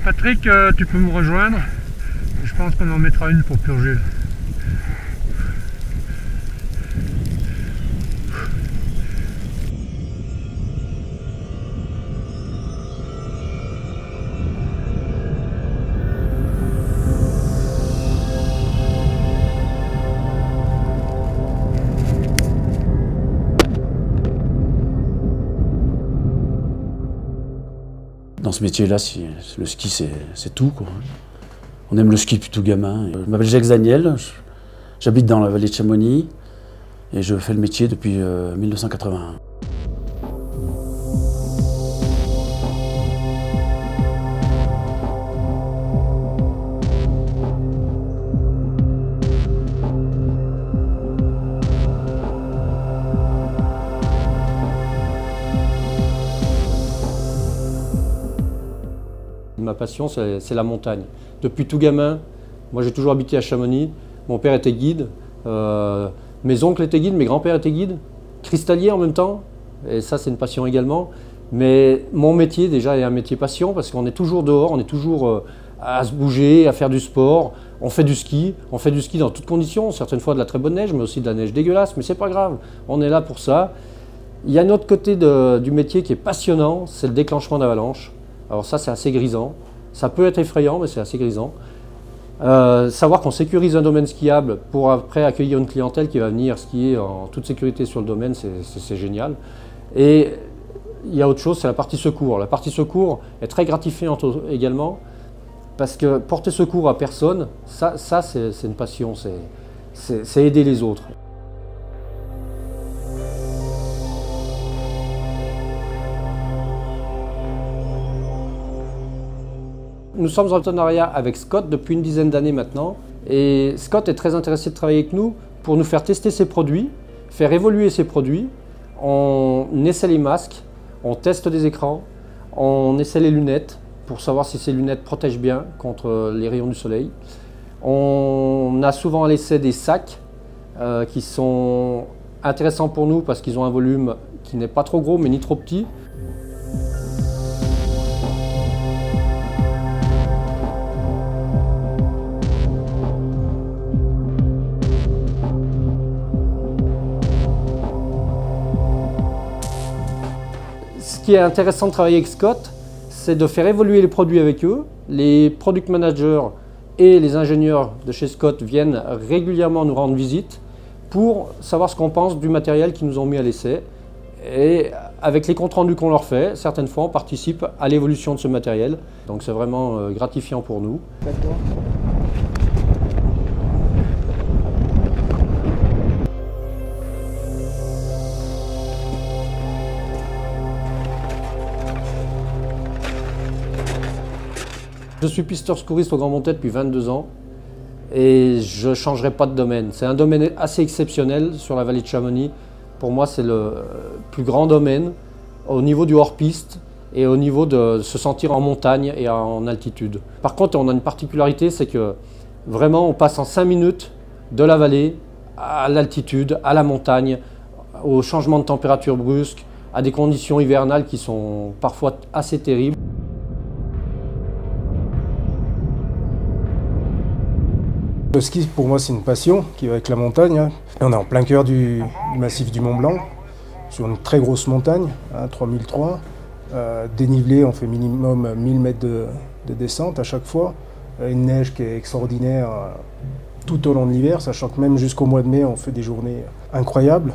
Patrick, tu peux me rejoindre. Je pense qu'on en mettra une pour purger. Dans ce métier-là, le ski, c'est tout, quoi. On aime le ski depuis tout gamin. Je m'appelle Jacques Daniel, j'habite dans la vallée de Chamonix et je fais le métier depuis 1981. Ma passion, c'est la montagne. Depuis tout gamin, moi j'ai toujours habité à Chamonix. Mon père était guide, mes oncles étaient guides, mes grands-pères étaient guides, cristalliers en même temps, et ça c'est une passion également. Mais mon métier déjà est un métier passion parce qu'on est toujours dehors, on est toujours à se bouger, à faire du sport. On fait du ski dans toutes conditions, certaines fois de la très bonne neige, mais aussi de la neige dégueulasse, mais c'est pas grave, on est là pour ça. Il y a un autre côté du métier qui est passionnant, c'est le déclenchement d'avalanche. Alors ça, c'est assez grisant. Ça peut être effrayant, mais c'est assez grisant. Savoir qu'on sécurise un domaine skiable pour après accueillir une clientèle qui va venir skier en toute sécurité sur le domaine, c'est génial. Et il y a autre chose, c'est la partie secours. La partie secours est très gratifiante également, parce que porter secours à personne, ça c'est une passion, c'est aider les autres. Nous sommes en partenariat avec Scott depuis une dizaine d'années maintenant. Et Scott est très intéressé de travailler avec nous pour nous faire tester ses produits, faire évoluer ses produits. On essaie les masques, on teste des écrans, on essaie les lunettes pour savoir si ces lunettes protègent bien contre les rayons du soleil. On a souvent à l'essai des sacs qui sont intéressants pour nous parce qu'ils ont un volume qui n'est pas trop gros mais ni trop petit. Ce qui est intéressant de travailler avec Scott, c'est de faire évoluer les produits avec eux. Les product managers et les ingénieurs de chez Scott viennent régulièrement nous rendre visite pour savoir ce qu'on pense du matériel qu'ils nous ont mis à l'essai. Et avec les comptes rendus qu'on leur fait, certaines fois on participe à l'évolution de ce matériel. Donc c'est vraiment gratifiant pour nous. Je suis pisteur secouriste au Grand Montet depuis 22 ans et je ne changerai pas de domaine. C'est un domaine assez exceptionnel sur la vallée de Chamonix. Pour moi, c'est le plus grand domaine au niveau du hors-piste et au niveau de se sentir en montagne et en altitude. Par contre, on a une particularité, c'est que vraiment on passe en 5 minutes de la vallée à l'altitude, à la montagne, au changement de température brusque, à des conditions hivernales qui sont parfois assez terribles. Le ski, pour moi, c'est une passion qui va avec la montagne. On est en plein cœur du massif du Mont Blanc, sur une très grosse montagne, 3003. Dénivelé, on fait minimum 1000 mètres de descente à chaque fois. Une neige qui est extraordinaire tout au long de l'hiver, sachant que même jusqu'au mois de mai, on fait des journées incroyables.